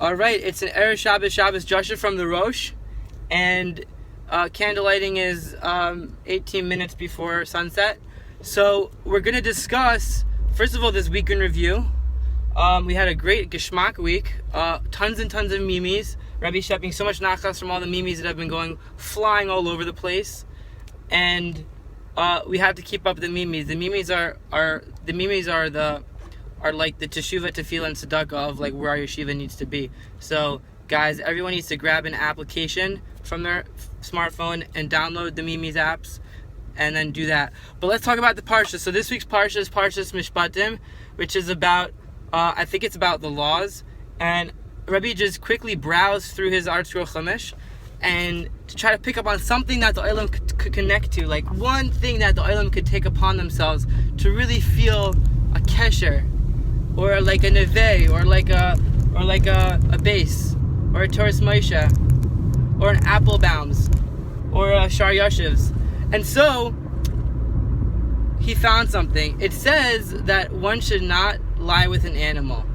All right, it's an Erev Shabbos RebbesDrasha from the Rosh, and candlelighting is 18 minutes before sunset. So we're going to discuss, first of all, this week in review. We had a great Geschmack week, tons and tons of mimis. Rebbe shipping so much nachas from all the mimis that have been flying all over the place, and we have to keep up the mimis. The mimis are like the teshuva, tefillah, and tzedakah of like where our yeshiva needs to be. So guys, everyone needs to grab an application from their smartphone and download the mimis apps and then do that. But let's talk about the Parshas. So this week's Parshas is Parshas Mishpatim, which is about I think it's about the laws, and Rebbe just quickly browsed through his Art Scroll Chumash and to try to pick up on something that the Olam could connect to, like one thing that the Olam could take upon themselves to really feel a kesher, or like a neve, or like a base, or a Torah Moshe, or an Applebaum's, or a Shar Yashiv's. And so he found something. It says that one should not lie with an animal.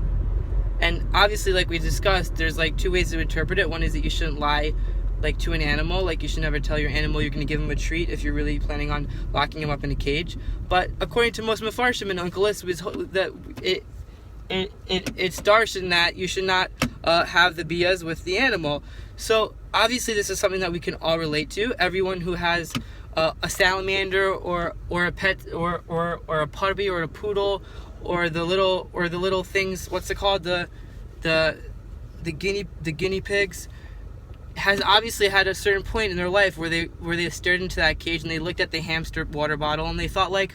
And obviously, like we discussed, there's like two ways to interpret it. One is that you shouldn't lie like to an animal, like you should never tell your animal you're going to give him a treat if you're really planning on locking him up in a cage. But according to most Mefarshim and Uncle List, that it's darshan that you should not have the biyas with the animal. So obviously this is something that we can all relate to. Everyone who has a salamander or a pet or a puppy or a poodle or the little things, what's it called, the guinea pigs, has obviously had a certain point in their life where they stared into that cage and they looked at the hamster water bottle and they thought like,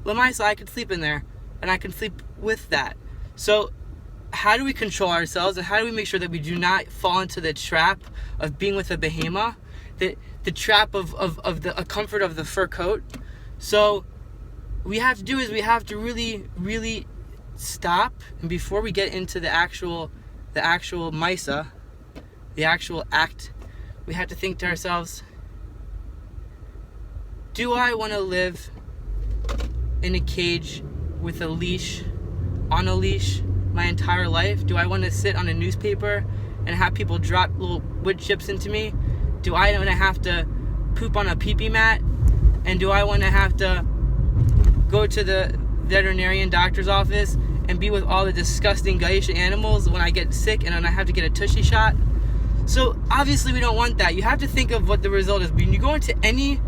Lamaisa, I could sleep in there and I can sleep with that. So how do we control ourselves, and how do we make sure that we do not fall into the trap of being with a behemoth, the trap of the comfort of the fur coat? So we have to do is we have to really, really stop, and before we get into the actual Maisa, the actual act, we have to think to ourselves, do I want to live in a cage with a leash, on a leash, my entire life? Do I want to sit on a newspaper and have people drop little wood chips into me? Do I want to have to poop on a pee-pee mat? And do I want to have to go to the veterinarian doctor's office and be with all the disgusting Gaisha animals when I get sick and then I have to get a tushy shot? So obviously we don't want that. You have to think of what the result is. When you go into any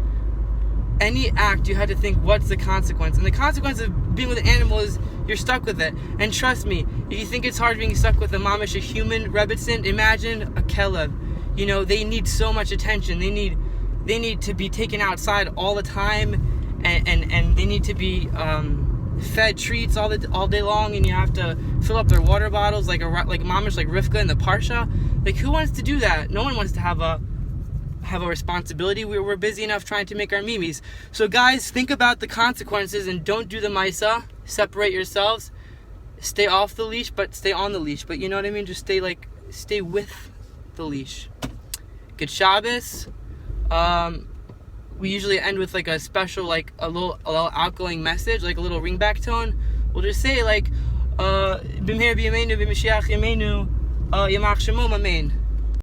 act, you have to think, what's the consequence? And the consequence of being with an animal is you're stuck with it. And trust me, if you think it's hard being stuck with a mamish, a human rebbetzin, imagine a kelev. You know, they need so much attention. They need to be taken outside all the time, and they need to be fed treats all day long, and you have to fill up their water bottles like mamish, like Rivka in the Parsha. Like, who wants to do that? No one wants to have a responsibility. We're busy enough trying to make our mimis. So guys, think about the consequences and don't do the maisa. Separate yourselves. Stay off the leash, but stay on the leash. But you know what I mean? Just stay with the leash. Good Shabbos. We usually end with like a special, like a little outgoing message, like a little ringback tone. We'll just say like, B'meir b'yameinu b'mashiach yameinu, Yamach Shemo Amen.